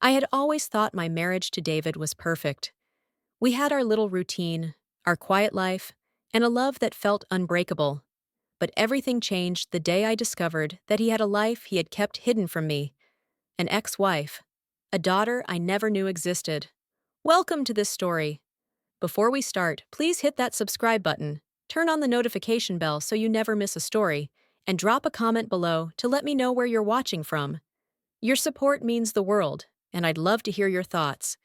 I had always thought my marriage to David was perfect. We had our little routine, our quiet life, and a love that felt unbreakable. But everything changed the day I discovered that he had a life he had kept hidden from me, an ex-wife, a daughter I never knew existed. Welcome to this story. Before we start, please hit that subscribe button, turn on the notification bell so you never miss a story, and drop a comment below to let me know where you're watching from. Your support means the world, and I'd love to hear your thoughts.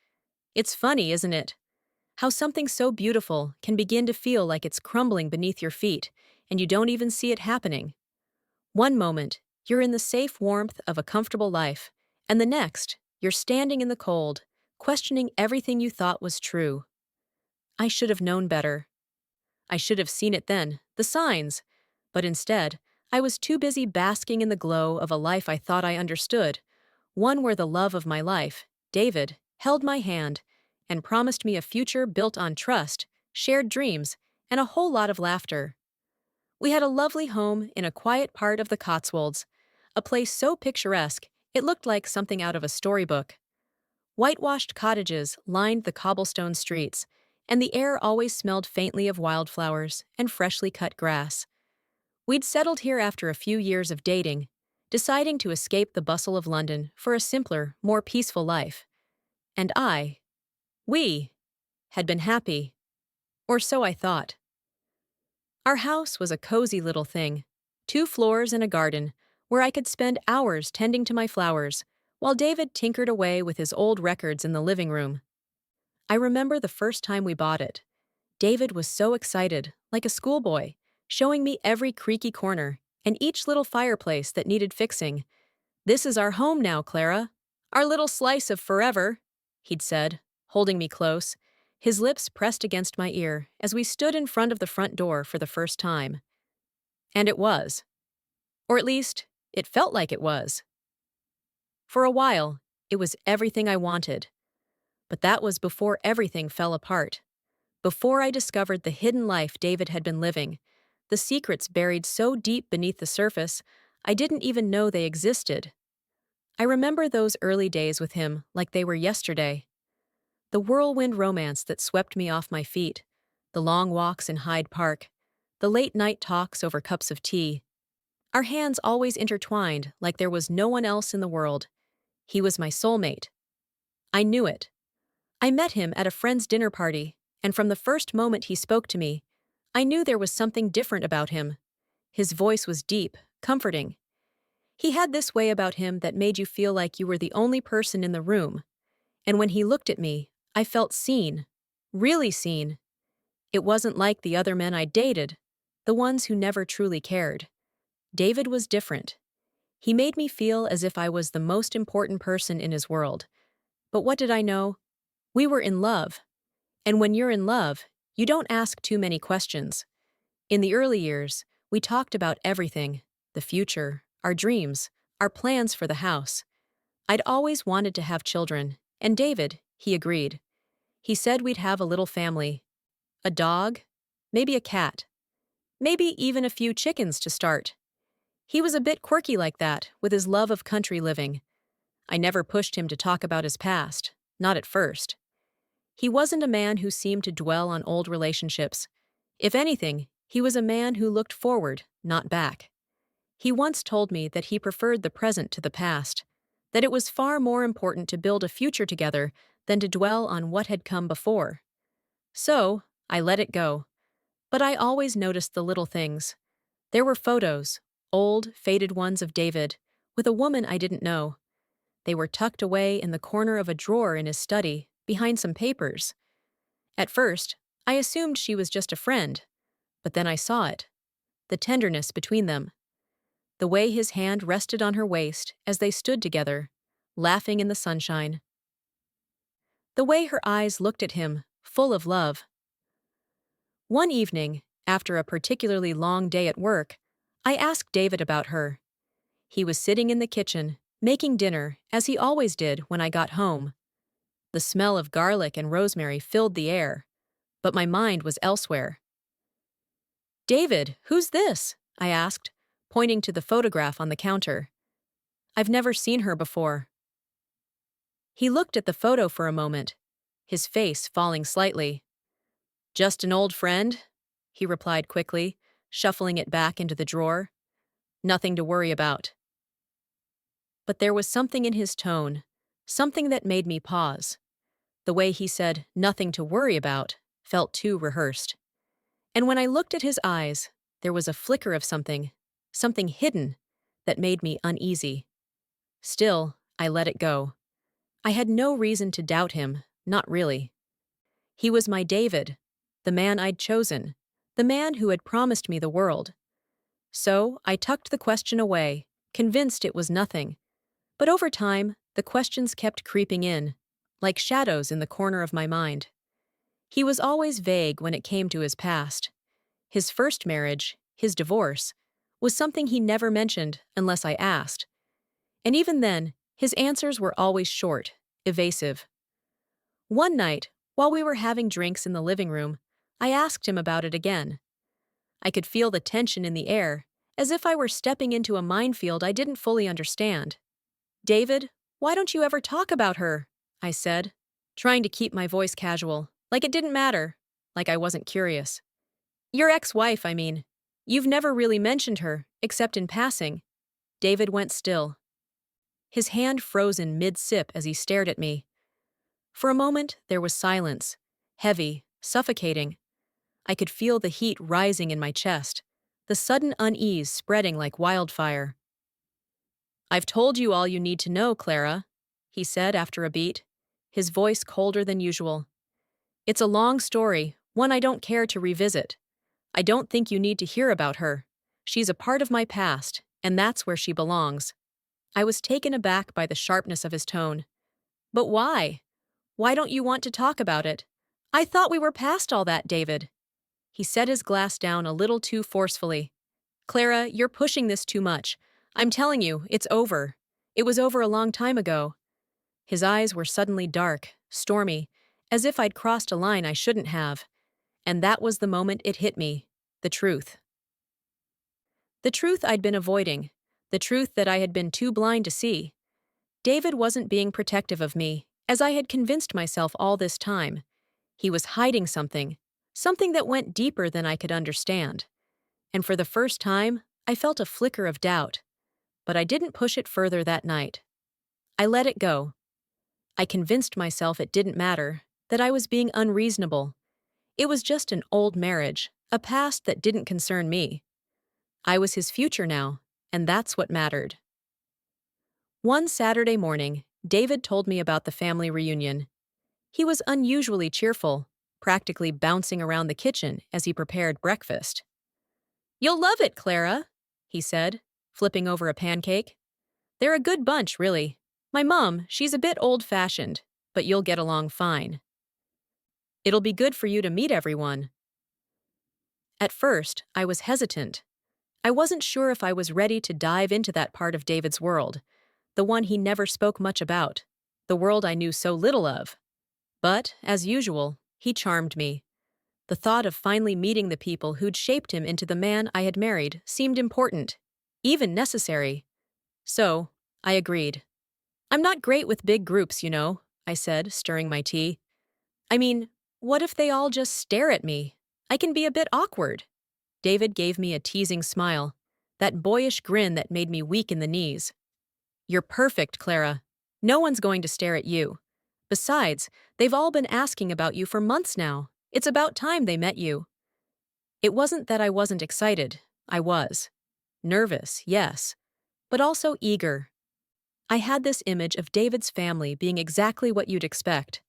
It's funny, isn't it? How something so beautiful can begin to feel like it's crumbling beneath your feet, and you don't even see it happening. One moment, you're in the safe warmth of a comfortable life, and the next, you're standing in the cold, questioning everything you thought was true. I should have known better. I should have seen it then, the signs. But instead, I was too busy basking in the glow of a life I thought I understood, one where the love of my life, David, held my hand and promised me a future built on trust, shared dreams, and a whole lot of laughter. We had a lovely home in a quiet part of the Cotswolds, a place so picturesque it looked like something out of a storybook. Whitewashed cottages lined the cobblestone streets, and the air always smelled faintly of wildflowers and freshly cut grass. We'd settled here after a few years of dating, deciding to escape the bustle of London for a simpler, more peaceful life. And we, had been happy. Or so I thought. Our house was a cozy little thing, 2 floors and a garden, where I could spend hours tending to my flowers, while David tinkered away with his old records in the living room. I remember the first time we bought it. David was so excited, like a schoolboy, showing me every creaky corner and each little fireplace that needed fixing. "This is our home now, Clara. Our little slice of forever," he'd said, holding me close, his lips pressed against my ear as we stood in front of the front door for the first time. And it was. Or at least, it felt like it was. For a while, it was everything I wanted. But that was before everything fell apart. Before I discovered the hidden life David had been living, the secrets buried so deep beneath the surface, I didn't even know they existed. I remember those early days with him like they were yesterday. The whirlwind romance that swept me off my feet, the long walks in Hyde Park, the late-night talks over cups of tea. Our hands always intertwined like there was no one else in the world. He was my soulmate. I knew it. I met him at a friend's dinner party, and from the first moment he spoke to me, I knew there was something different about him. His voice was deep, comforting. He had this way about him that made you feel like you were the only person in the room. And when he looked at me, I felt seen. Really seen. It wasn't like the other men I dated, the ones who never truly cared. David was different. He made me feel as if I was the most important person in his world. But what did I know? We were in love. And when you're in love, you don't ask too many questions. In the early years, we talked about everything, the future, our dreams, our plans for the house. I'd always wanted to have children, and David, he agreed. He said we'd have a little family. A dog, maybe a cat, maybe even a few chickens to start. He was a bit quirky like that, with his love of country living. I never pushed him to talk about his past, not at first. He wasn't a man who seemed to dwell on old relationships. If anything, he was a man who looked forward, not back. He once told me that he preferred the present to the past, that it was far more important to build a future together than to dwell on what had come before. So, I let it go. But I always noticed the little things. There were photos, old, faded ones of David, with a woman I didn't know. They were tucked away in the corner of a drawer in his study, behind some papers. At first, I assumed she was just a friend, but then I saw it. The tenderness between them. The way his hand rested on her waist as they stood together, laughing in the sunshine. The way her eyes looked at him, full of love. One evening, after a particularly long day at work, I asked David about her. He was sitting in the kitchen, making dinner, as he always did when I got home. The smell of garlic and rosemary filled the air, but my mind was elsewhere. "David, who's this?" I asked, pointing to the photograph on the counter. "I've never seen her before." He looked at the photo for a moment, his face falling slightly. "Just an old friend?" he replied quickly, shuffling it back into the drawer. "Nothing to worry about." But there was something in his tone, something that made me pause. The way he said, "nothing to worry about," felt too rehearsed. And when I looked at his eyes, there was a flicker of something hidden, that made me uneasy. Still, I let it go. I had no reason to doubt him, not really. He was my David, the man I'd chosen, the man who had promised me the world. So I tucked the question away, convinced it was nothing. But over time, the questions kept creeping in, like shadows in the corner of my mind. He was always vague when it came to his past. His first marriage, his divorce, was something he never mentioned unless I asked. And even then, his answers were always short, evasive. One night, while we were having drinks in the living room, I asked him about it again. I could feel the tension in the air, as if I were stepping into a minefield I didn't fully understand. "David, why don't you ever talk about her?" I said, trying to keep my voice casual, like it didn't matter, like I wasn't curious. "Your ex-wife, I mean. You've never really mentioned her, except in passing." David went still, his hand frozen mid-sip as he stared at me. For a moment, there was silence, heavy, suffocating. I could feel the heat rising in my chest, the sudden unease spreading like wildfire. "I've told you all you need to know, Clara," he said after a beat, his voice colder than usual. "It's a long story, one I don't care to revisit. I don't think you need to hear about her. She's a part of my past, and that's where she belongs." I was taken aback by the sharpness of his tone. "But why? Why don't you want to talk about it? I thought we were past all that, David." He set his glass down a little too forcefully. "Clara, you're pushing this too much. I'm telling you, it's over. It was over a long time ago." His eyes were suddenly dark, stormy, as if I'd crossed a line I shouldn't have. And that was the moment it hit me. The truth. The truth I'd been avoiding. The truth that I had been too blind to see. David wasn't being protective of me, as I had convinced myself all this time. He was hiding something that went deeper than I could understand. And for the first time, I felt a flicker of doubt. But I didn't push it further that night. I let it go. I convinced myself it didn't matter, that I was being unreasonable. It was just an old marriage, a past that didn't concern me. I was his future now, and that's what mattered. One Saturday morning, David told me about the family reunion. He was unusually cheerful, practically bouncing around the kitchen as he prepared breakfast. "You'll love it, Clara," he said, flipping over a pancake. "They're a good bunch, really. My mom, she's a bit old-fashioned, but you'll get along fine. It'll be good for you to meet everyone." At first, I was hesitant. I wasn't sure if I was ready to dive into that part of David's world, the one he never spoke much about, the world I knew so little of. But, as usual, he charmed me. The thought of finally meeting the people who'd shaped him into the man I had married seemed important, even necessary. So, I agreed. "I'm not great with big groups, you know," I said, stirring my tea. "I mean, what if they all just stare at me? I can be a bit awkward." David gave me a teasing smile, that boyish grin that made me weak in the knees. "You're perfect, Clara. No one's going to stare at you. Besides, they've all been asking about you for months now. It's about time they met you." It wasn't that I wasn't excited. I was. Nervous, yes, but also eager. I had this image of David's family being exactly what you'd expect.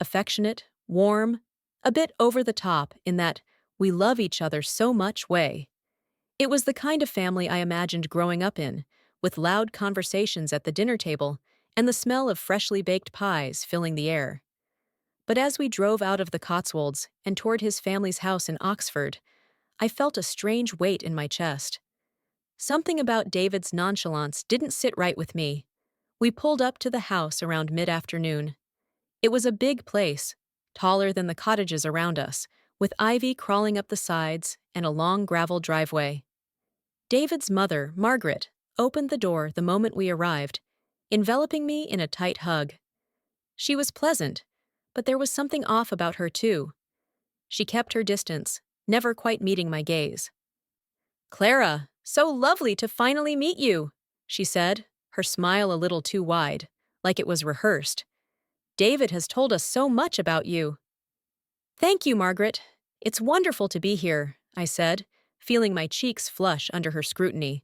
Affectionate, warm, a bit over the top in that we love each other so much way. It was the kind of family I imagined growing up in, with loud conversations at the dinner table and the smell of freshly baked pies filling the air. But as we drove out of the Cotswolds and toward his family's house in Oxford, I felt a strange weight in my chest. Something about David's nonchalance didn't sit right with me. We pulled up to the house around mid-afternoon. It was a big place, taller than the cottages around us, with ivy crawling up the sides and a long gravel driveway. David's mother, Margaret, opened the door the moment we arrived, enveloping me in a tight hug. She was pleasant, but there was something off about her too. She kept her distance, never quite meeting my gaze. "Clara, so lovely to finally meet you," she said, her smile a little too wide, like it was rehearsed. "David has told us so much about you." "Thank you, Margaret. It's wonderful to be here," I said, feeling my cheeks flush under her scrutiny.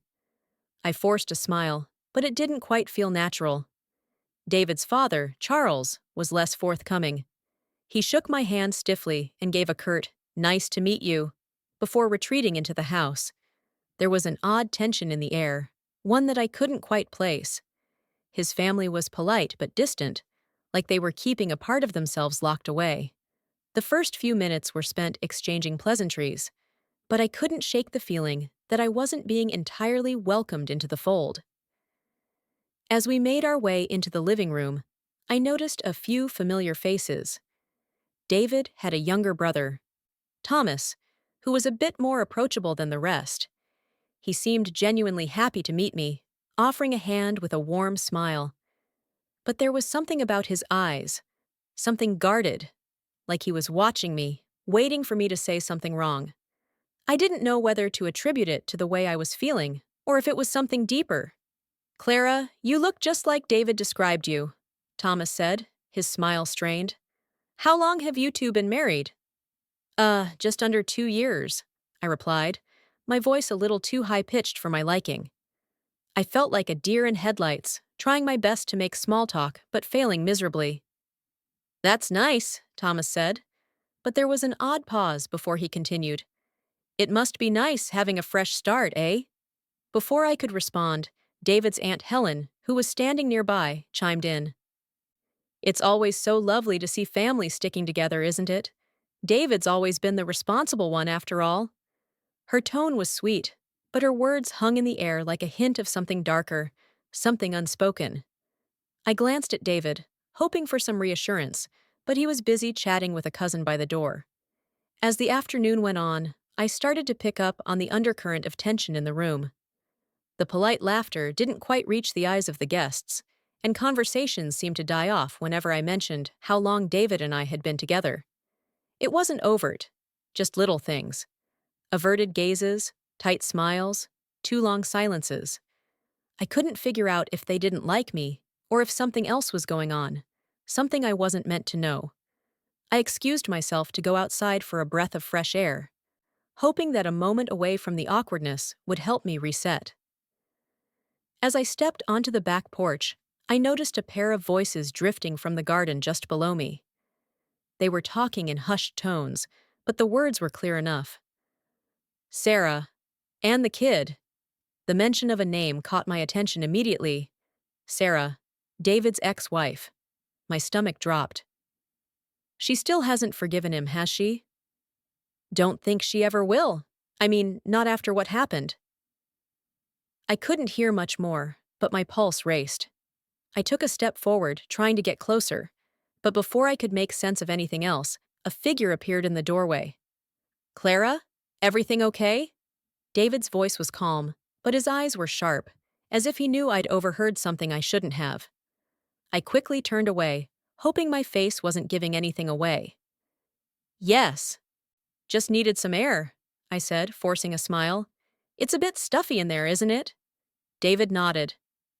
I forced a smile, but it didn't quite feel natural. David's father, Charles, was less forthcoming. He shook my hand stiffly and gave a curt, "Nice to meet you," before retreating into the house. There was an odd tension in the air, one that I couldn't quite place. His family was polite but distant, like they were keeping a part of themselves locked away. The first few minutes were spent exchanging pleasantries, but I couldn't shake the feeling that I wasn't being entirely welcomed into the fold. As we made our way into the living room, I noticed a few familiar faces. David had a younger brother, Thomas, who was a bit more approachable than the rest. He seemed genuinely happy to meet me, offering a hand with a warm smile. But there was something about his eyes, something guarded, like he was watching me, waiting for me to say something wrong. I didn't know whether to attribute it to the way I was feeling, or if it was something deeper. "Clara, you look just like David described you," Thomas said, his smile strained. "How long have you two been married?" Just under 2 years," I replied, my voice a little too high-pitched for my liking. I felt like a deer in headlights, trying my best to make small talk, but failing miserably. "That's nice," Thomas said, but there was an odd pause before he continued. "It must be nice having a fresh start, eh?" Before I could respond, David's Aunt Helen, who was standing nearby, chimed in. "It's always so lovely to see families sticking together, isn't it? David's always been the responsible one, after all." Her tone was sweet, but her words hung in the air like a hint of something darker, something unspoken. I glanced at David, hoping for some reassurance, but he was busy chatting with a cousin by the door. As the afternoon went on, I started to pick up on the undercurrent of tension in the room. The polite laughter didn't quite reach the eyes of the guests, and conversations seemed to die off whenever I mentioned how long David and I had been together. It wasn't overt, just little things. Averted gazes, tight smiles, too long silences. I couldn't figure out if they didn't like me, or if something else was going on, something I wasn't meant to know. I excused myself to go outside for a breath of fresh air, hoping that a moment away from the awkwardness would help me reset. As I stepped onto the back porch, I noticed a pair of voices drifting from the garden just below me. They were talking in hushed tones, but the words were clear enough. "Sarah, and the kid." The mention of a name caught my attention immediately. Sarah, David's ex-wife. My stomach dropped. "She still hasn't forgiven him, has she?" "Don't think she ever will. I mean, not after what happened." I couldn't hear much more, but my pulse raced. I took a step forward, trying to get closer, but before I could make sense of anything else, a figure appeared in the doorway. "Clara, everything okay?" David's voice was calm, but his eyes were sharp, as if he knew I'd overheard something I shouldn't have. I quickly turned away, hoping my face wasn't giving anything away. "Yes. Just needed some air," I said, forcing a smile. "It's a bit stuffy in there, isn't it?" David nodded,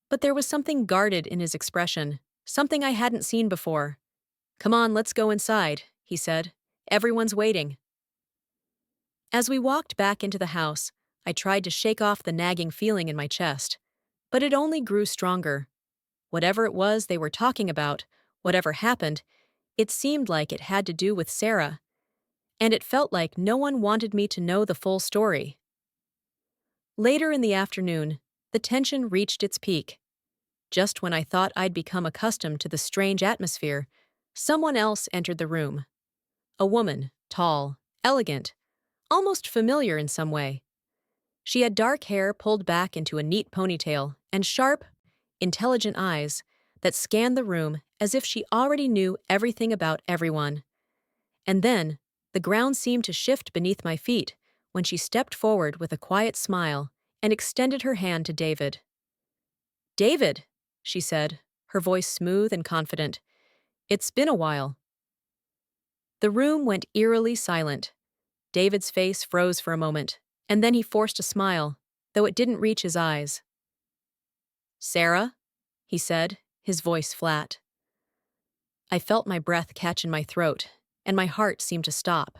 but there was something guarded in his expression, something I hadn't seen before. "Come on, let's go inside," he said. "Everyone's waiting." As we walked back into the house, I tried to shake off the nagging feeling in my chest, but it only grew stronger. Whatever it was they were talking about, whatever happened, it seemed like it had to do with Sarah, and it felt like no one wanted me to know the full story. Later in the afternoon, the tension reached its peak. Just when I thought I'd become accustomed to the strange atmosphere, someone else entered the room. A woman, tall, elegant, almost familiar in some way. She had dark hair pulled back into a neat ponytail and sharp, intelligent eyes that scanned the room as if she already knew everything about everyone. And then, the ground seemed to shift beneath my feet when she stepped forward with a quiet smile and extended her hand to David. "David," she said, her voice smooth and confident, It's been a while. The room went eerily silent. David's face froze for a moment, and then he forced a smile, though it didn't reach his eyes. Sarah? He said, his voice flat. I felt my breath catch in my throat, and my heart seemed to stop.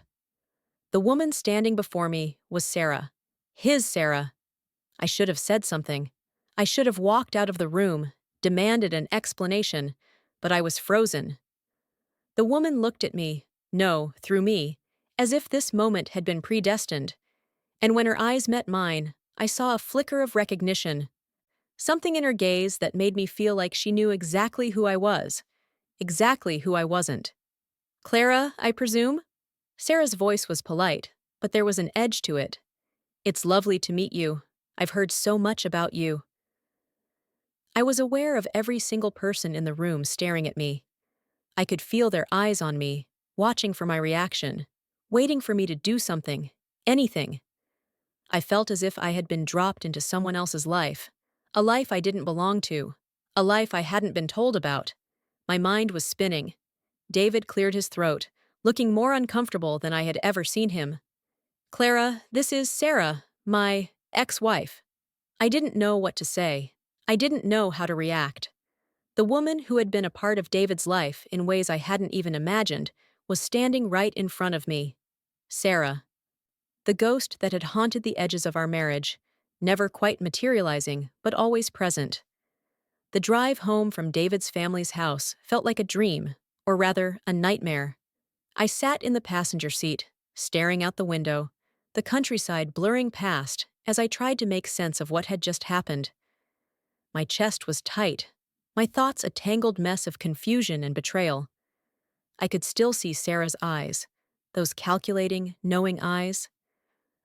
The woman standing before me was Sarah. His Sarah. I should have said something. I should have walked out of the room, demanded an explanation, but I was frozen. The woman looked at me, no, through me, as if this moment had been predestined, and when her eyes met mine, I saw a flicker of recognition, something in her gaze that made me feel like she knew exactly who I was, exactly who I wasn't. Clara, I presume? Sarah's voice was polite, but there was an edge to it. It's lovely to meet you. I've heard so much about you. I was aware of every single person in the room staring at me. I could feel their eyes on me, watching for my reaction, waiting for me to do something, anything. I felt as if I had been dropped into someone else's life, a life I didn't belong to, a life I hadn't been told about. My mind was spinning. David cleared his throat, looking more uncomfortable than I had ever seen him. Clara, this is Sarah, my ex-wife. I didn't know what to say. I didn't know how to react. The woman who had been a part of David's life in ways I hadn't even imagined was standing right in front of me. Sarah. The ghost that had haunted the edges of our marriage, never quite materializing, but always present. The drive home from David's family's house felt like a dream, or rather, a nightmare. I sat in the passenger seat, staring out the window, the countryside blurring past as I tried to make sense of what had just happened. My chest was tight, my thoughts a tangled mess of confusion and betrayal. I could still see Sarah's eyes, those calculating, knowing eyes.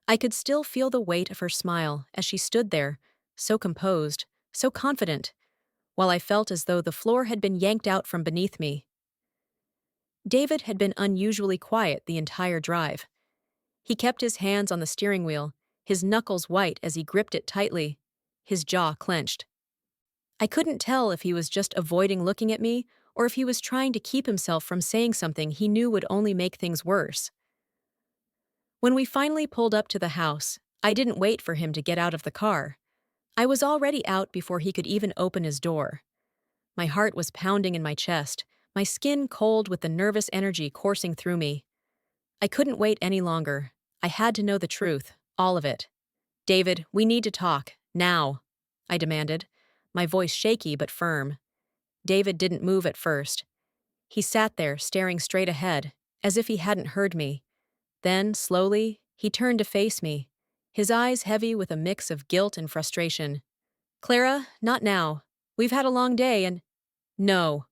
I could still feel the weight of her smile as she stood there, so composed, so confident, while I felt as though the floor had been yanked out from beneath me. David had been unusually quiet the entire drive. He kept his hands on the steering wheel, his knuckles white as he gripped it tightly, his jaw clenched. I couldn't tell if he was just avoiding looking at me or if he was trying to keep himself from saying something he knew would only make things worse. When we finally pulled up to the house, I didn't wait for him to get out of the car. I was already out before he could even open his door. My heart was pounding in my chest, my skin cold with the nervous energy coursing through me. I couldn't wait any longer. I had to know the truth, all of it. David, we need to talk, now, I demanded, my voice shaky but firm. David didn't move at first. He sat there, staring straight ahead, as if he hadn't heard me. Then, slowly, he turned to face me, his eyes heavy with a mix of guilt and frustration. Clara, not now. We've had a long day and— No.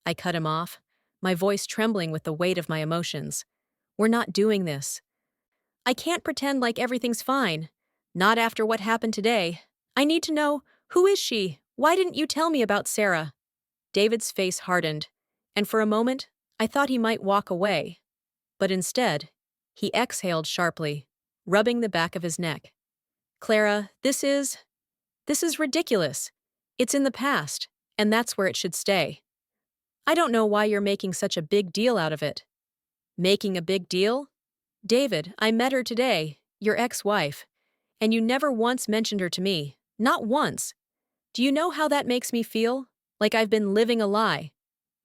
I cut him off, my voice trembling with the weight of my emotions. We're not doing this. I can't pretend like everything's fine. Not after what happened today. I need to know, who is she? Why didn't you tell me about Sarah? David's face hardened, and for a moment, I thought he might walk away. But instead, he exhaled sharply, rubbing the back of his neck. Clara, this is ridiculous. It's in the past, and that's where it should stay. I don't know why you're making such a big deal out of it. Making a big deal? David, I met her today, your ex-wife, and you never once mentioned her to me, not once. Do you know how that makes me feel? Like I've been living a lie.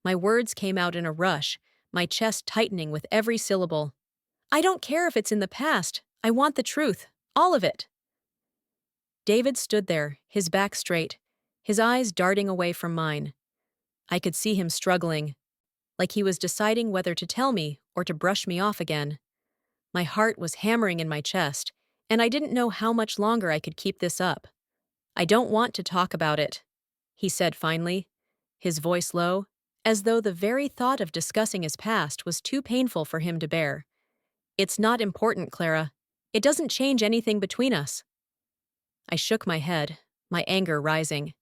My words came out in a rush, my chest tightening with every syllable. I don't care if it's in the past. I want the truth, all of it. David stood there, his back straight, his eyes darting away from mine. I could see him struggling, like he was deciding whether to tell me or to brush me off again. My heart was hammering in my chest, and I didn't know how much longer I could keep this up. I don't want to talk about it, he said finally, his voice low, as though the very thought of discussing his past was too painful for him to bear. It's not important, Clara. It doesn't change anything between us. I shook my head, my anger rising.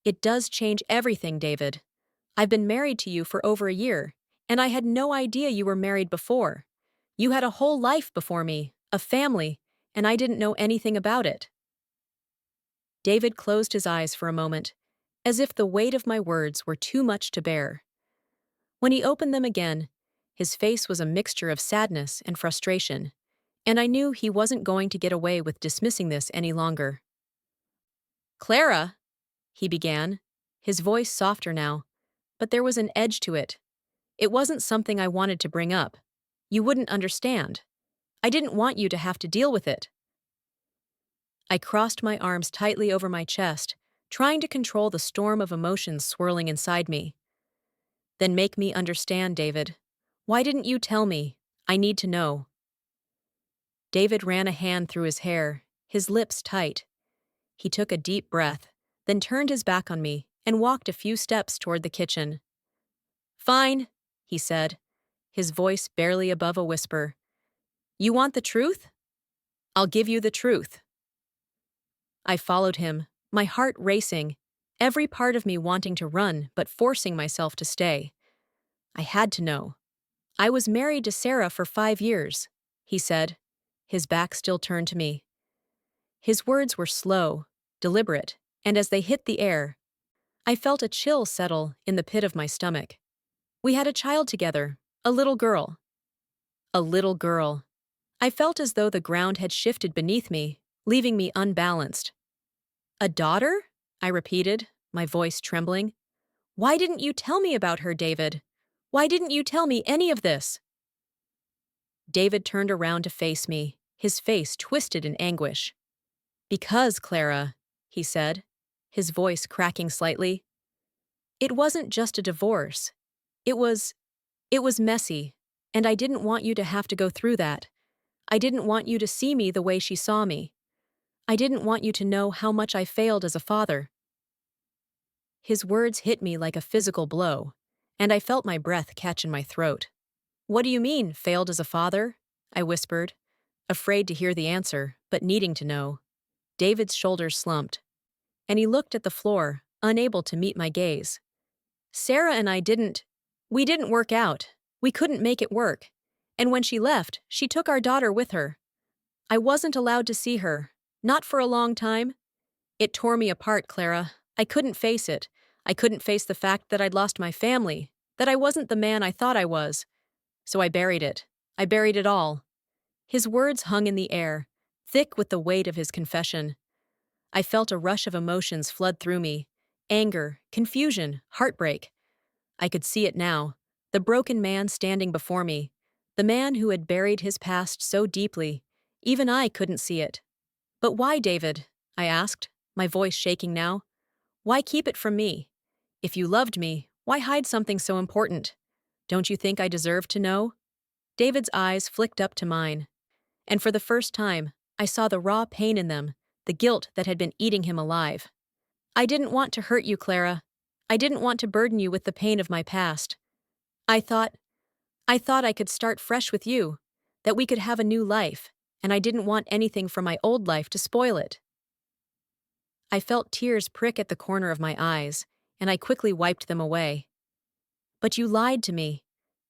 It does change everything, David. I've been married to you for over a year, and I had no idea you were married before. You had a whole life before me, a family, and I didn't know anything about it. David closed his eyes for a moment, as if the weight of my words were too much to bear. When he opened them again, his face was a mixture of sadness and frustration, and I knew he wasn't going to get away with dismissing this any longer. Clara, he began, his voice softer now, but there was an edge to it. It wasn't something I wanted to bring up. You wouldn't understand. I didn't want you to have to deal with it. I crossed my arms tightly over my chest, trying to control the storm of emotions swirling inside me. Then make me understand, David. Why didn't you tell me? I need to know. David ran a hand through his hair, his lips tight. He took a deep breath, then turned his back on me and walked a few steps toward the kitchen. Fine, he said, his voice barely above a whisper. You want the truth? I'll give you the truth. I followed him, my heart racing, every part of me wanting to run but forcing myself to stay. I had to know. I was married to Sarah for 5 years, he said, his back still turned to me. His words were slow, deliberate, and as they hit the air, I felt a chill settle in the pit of my stomach. We had a child together, a little girl. A little girl. I felt as though the ground had shifted beneath me, leaving me unbalanced. A daughter? I repeated, my voice trembling. Why didn't you tell me about her, David? Why didn't you tell me any of this? David turned around to face me, his face twisted in anguish. Because, Clara, he said, his voice cracking slightly, it wasn't just a divorce. It was messy, and I didn't want you to have to go through that. I didn't want you to see me the way she saw me. I didn't want you to know how much I failed as a father. His words hit me like a physical blow, and I felt my breath catch in my throat. What do you mean, failed as a father? I whispered, afraid to hear the answer, but needing to know. David's shoulders slumped, and he looked at the floor, unable to meet my gaze. Sarah and we didn't work out. We couldn't make it work. And when she left, she took our daughter with her. I wasn't allowed to see her, not for a long time. It tore me apart, Clara. I couldn't face it. I couldn't face the fact that I'd lost my family, that I wasn't the man I thought I was. So I buried it. I buried it all. His words hung in the air, thick with the weight of his confession. I felt a rush of emotions flood through me. Anger, confusion, heartbreak. I could see it now. The broken man standing before me. The man who had buried his past so deeply. Even I couldn't see it. But why, David? I asked, my voice shaking now. Why keep it from me? If you loved me, why hide something so important? Don't you think I deserved to know? David's eyes flicked up to mine, and for the first time, I saw the raw pain in them, the guilt that had been eating him alive. I didn't want to hurt you, Clara. I didn't want to burden you with the pain of my past. I thought I could start fresh with you, that we could have a new life, and I didn't want anything from my old life to spoil it. I felt tears prick at the corner of my eyes, and I quickly wiped them away. But you lied to me.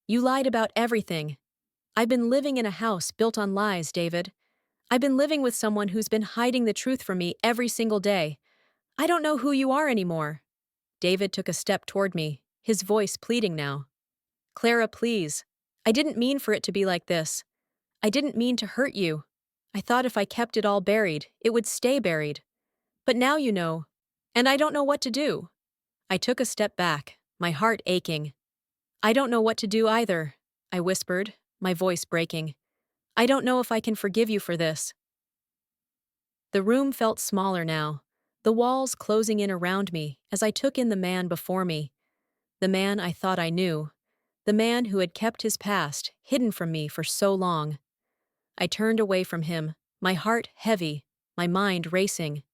You lied about everything. I've been living in a house built on lies, David. I've been living with someone who's been hiding the truth from me every single day. I don't know who you are anymore. David took a step toward me, his voice pleading now. Clara, please. I didn't mean for it to be like this. I didn't mean to hurt you. I thought if I kept it all buried, it would stay buried. But now you know, and I don't know what to do. I took a step back, my heart aching. I don't know what to do either, I whispered, my voice breaking. I don't know if I can forgive you for this. The room felt smaller now, the walls closing in around me as I took in the man before me. The man I thought I knew. The man who had kept his past hidden from me for so long. I turned away from him, my heart heavy, my mind racing.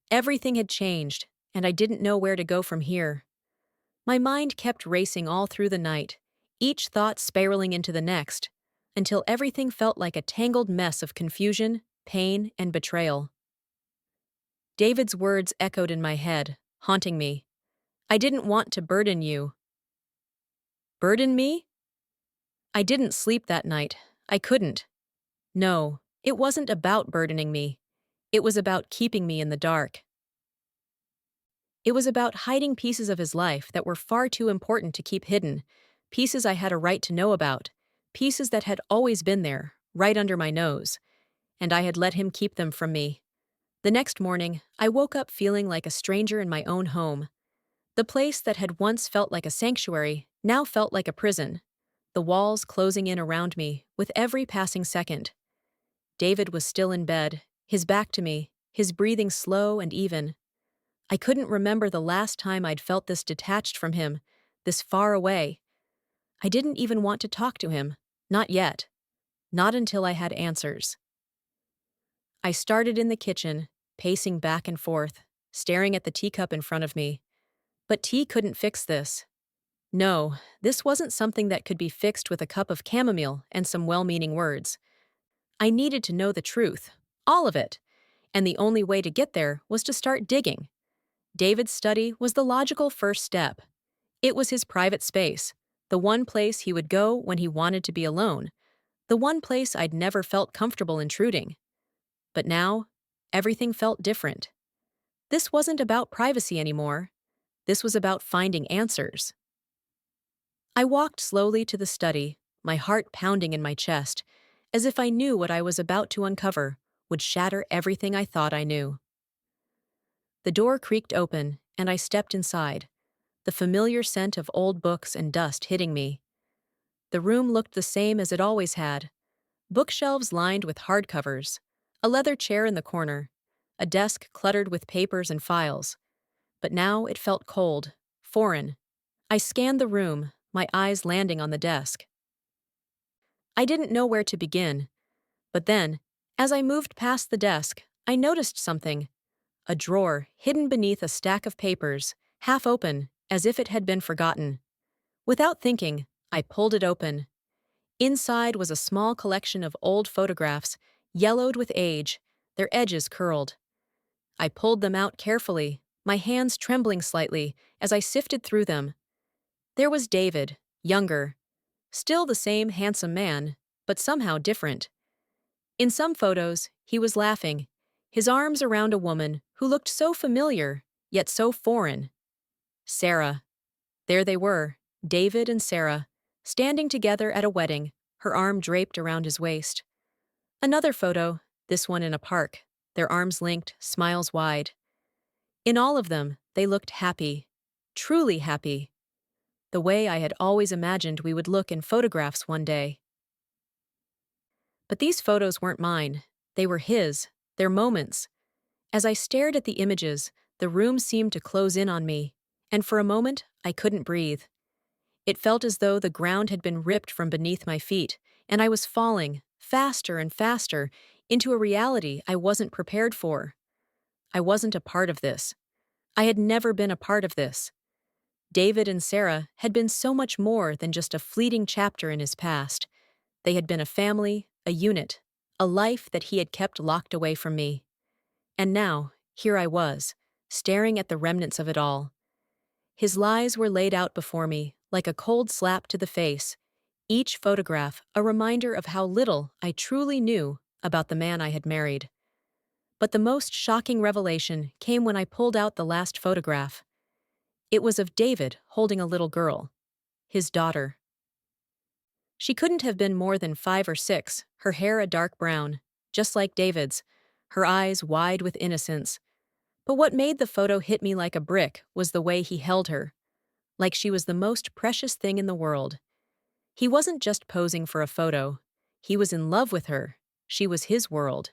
Everything had changed, and I didn't know where to go from here. My mind kept racing all through the night, each thought spiraling into the next, until everything felt like a tangled mess of confusion, pain, and betrayal. David's words echoed in my head, haunting me. I didn't want to burden you. Burden me? I didn't sleep that night. I couldn't. No, it wasn't about burdening me. It was about keeping me in the dark. It was about hiding pieces of his life that were far too important to keep hidden, pieces I had a right to know about, pieces that had always been there, right under my nose, and I had let him keep them from me. The next morning, I woke up feeling like a stranger in my own home. The place that had once felt like a sanctuary now felt like a prison, the walls closing in around me with every passing second. David was still in bed, his back to me, his breathing slow and even. I couldn't remember the last time I'd felt this detached from him, this far away. I didn't even want to talk to him. Not yet. Not until I had answers. I started in the kitchen, pacing back and forth, staring at the teacup in front of me. But tea couldn't fix this. No, this wasn't something that could be fixed with a cup of chamomile and some well-meaning words. I needed to know the truth. All of it. And the only way to get there was to start digging. David's study was the logical first step. It was his private space, the one place he would go when he wanted to be alone, the one place I'd never felt comfortable intruding. But now, everything felt different. This wasn't about privacy anymore. This was about finding answers. I walked slowly to the study, my heart pounding in my chest, as if I knew what I was about to uncover would shatter everything I thought I knew. The door creaked open, and I stepped inside, the familiar scent of old books and dust hitting me. The room looked the same as it always had. Bookshelves lined with hardcovers, a leather chair in the corner, a desk cluttered with papers and files. But now it felt cold, foreign. I scanned the room, my eyes landing on the desk. I didn't know where to begin, but then, as I moved past the desk, I noticed something. A drawer hidden beneath a stack of papers, half open, as if it had been forgotten. Without thinking, I pulled it open. Inside was a small collection of old photographs, yellowed with age, their edges curled. I pulled them out carefully, my hands trembling slightly as I sifted through them. There was David, younger. Still the same handsome man, but somehow different. In some photos, he was laughing, his arms around a woman who looked so familiar, yet so foreign. Sarah. There they were, David and Sarah, standing together at a wedding, her arm draped around his waist. Another photo, this one in a park, their arms linked, smiles wide. In all of them, they looked happy, truly happy, the way I had always imagined we would look in photographs one day. But these photos weren't mine. They were his, their moments. As I stared at the images, the room seemed to close in on me, and for a moment, I couldn't breathe. It felt as though the ground had been ripped from beneath my feet, and I was falling, faster and faster, into a reality I wasn't prepared for. I wasn't a part of this. I had never been a part of this. David and Sarah had been so much more than just a fleeting chapter in his past. They had been a family, a unit, a life that he had kept locked away from me. And now, here I was, staring at the remnants of it all. His lies were laid out before me, like a cold slap to the face, each photograph a reminder of how little I truly knew about the man I had married. But the most shocking revelation came when I pulled out the last photograph. It was of David holding a little girl, his daughter. She couldn't have been more than 5 or 6, her hair a dark brown, just like David's, her eyes wide with innocence. But what made the photo hit me like a brick was the way he held her, like she was the most precious thing in the world. He wasn't just posing for a photo. He was in love with her. She was his world.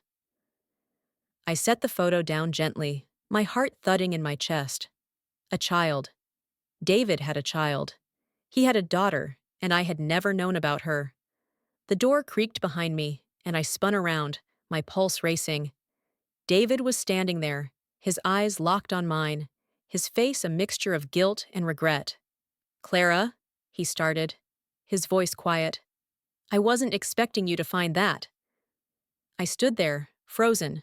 I set the photo down gently, my heart thudding in my chest. A child. David had a child. He had a daughter, and I had never known about her. The door creaked behind me, and I spun around, my pulse racing. David was standing there, his eyes locked on mine, his face a mixture of guilt and regret. "Clara," he started, his voice quiet. "I wasn't expecting you to find that." I stood there, frozen,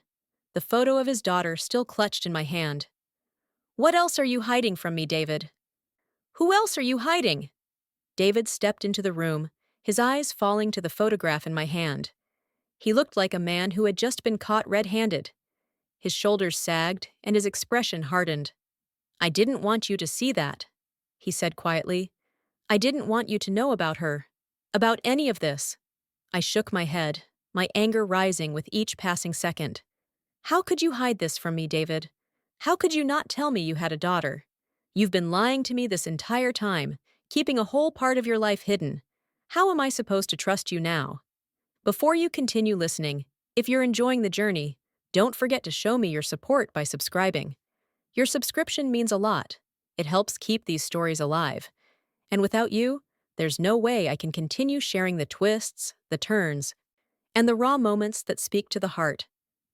the photo of his daughter still clutched in my hand. "What else are you hiding from me, David?" "Who else are you hiding?" David stepped into the room, his eyes falling to the photograph in my hand. He looked like a man who had just been caught red-handed. His shoulders sagged, and his expression hardened. "I didn't want you to see that," he said quietly. I didn't want you to know about her. About any of this. I shook my head, my anger rising with each passing second. How could you hide this from me, David? How could you not tell me you had a daughter? You've been lying to me this entire time, keeping a whole part of your life hidden. How am I supposed to trust you now? Before you continue listening, if you're enjoying the journey, don't forget to show me your support by subscribing. Your subscription means a lot. It helps keep these stories alive. And without you, there's no way I can continue sharing the twists, the turns, and the raw moments that speak to the heart.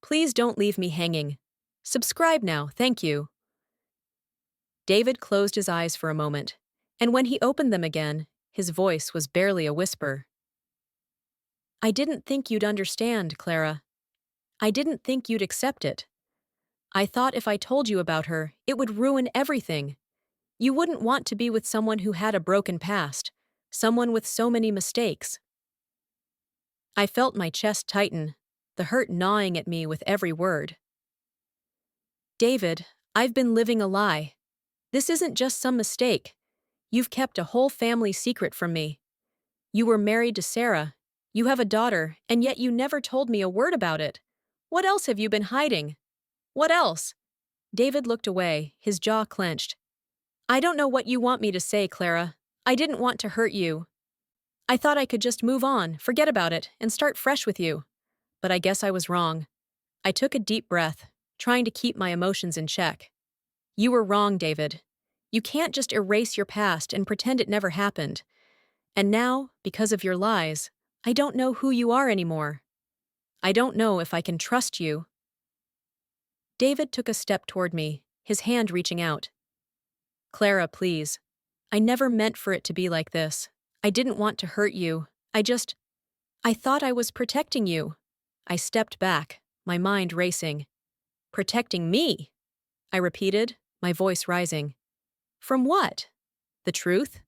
Please don't leave me hanging. Subscribe now, thank you. David closed his eyes for a moment, and when he opened them again, his voice was barely a whisper. I didn't think you'd understand, Clara. I didn't think you'd accept it. I thought if I told you about her, it would ruin everything. You wouldn't want to be with someone who had a broken past, someone with so many mistakes. I felt my chest tighten, the hurt gnawing at me with every word. David, I've been living a lie. This isn't just some mistake. You've kept a whole family secret from me. You were married to Sarah. You have a daughter, and yet you never told me a word about it. What else have you been hiding? What else? David looked away, his jaw clenched. I don't know what you want me to say, Clara. I didn't want to hurt you. I thought I could just move on, forget about it, and start fresh with you. But I guess I was wrong. I took a deep breath, trying to keep my emotions in check. You were wrong, David. You can't just erase your past and pretend it never happened. And now, because of your lies, I don't know who you are anymore. I don't know if I can trust you. David took a step toward me, his hand reaching out. Clara, please. I never meant for it to be like this. I didn't want to hurt you. I thought I was protecting you. I stepped back, my mind racing. Protecting me? I repeated, my voice rising. From what? The truth?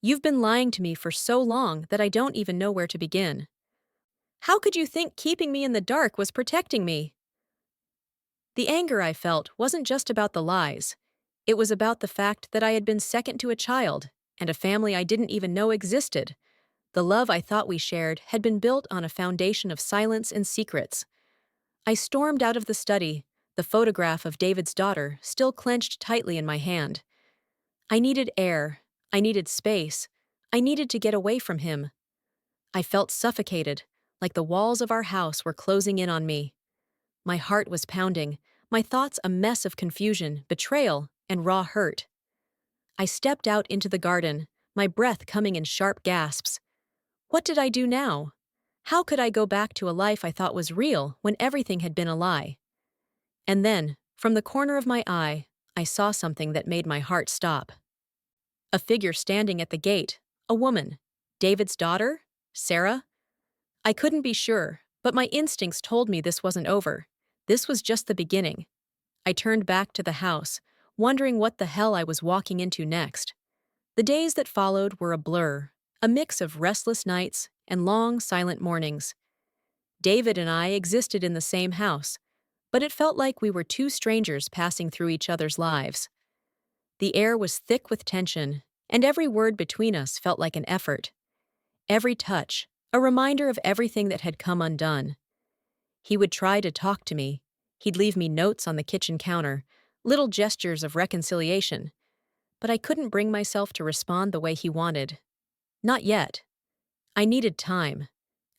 You've been lying to me for so long that I don't even know where to begin. How could you think keeping me in the dark was protecting me? The anger I felt wasn't just about the lies. It was about the fact that I had been second to a child and a family I didn't even know existed. The love I thought we shared had been built on a foundation of silence and secrets. I stormed out of the study, the photograph of David's daughter still clenched tightly in my hand. I needed air. I needed space. I needed to get away from him. I felt suffocated, like the walls of our house were closing in on me. My heart was pounding, my thoughts a mess of confusion, betrayal, and raw hurt. I stepped out into the garden, my breath coming in sharp gasps. What did I do now? How could I go back to a life I thought was real when everything had been a lie? And then, from the corner of my eye, I saw something that made my heart stop. A figure standing at the gate, a woman. David's daughter? Sarah? I couldn't be sure, but my instincts told me this wasn't over. This was just the beginning. I turned back to the house, wondering what the hell I was walking into next. The days that followed were a blur, a mix of restless nights and long, silent mornings. David and I existed in the same house, but it felt like we were two strangers passing through each other's lives. The air was thick with tension, and every word between us felt like an effort. Every touch, a reminder of everything that had come undone. He would try to talk to me. He'd leave me notes on the kitchen counter, little gestures of reconciliation. But I couldn't bring myself to respond the way he wanted. Not yet. I needed time.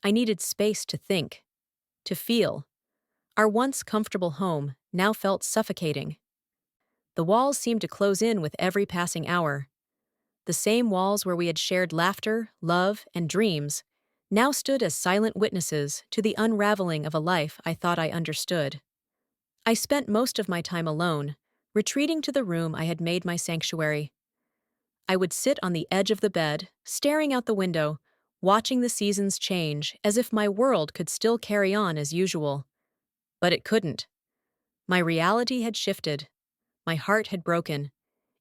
I needed space to think, to feel. Our once comfortable home now felt suffocating. The walls seemed to close in with every passing hour. The same walls where we had shared laughter, love, and dreams now stood as silent witnesses to the unraveling of a life I thought I understood. I spent most of my time alone, retreating to the room I had made my sanctuary. I would sit on the edge of the bed, staring out the window, watching the seasons change as if my world could still carry on as usual. But it couldn't. My reality had shifted. My heart had broken,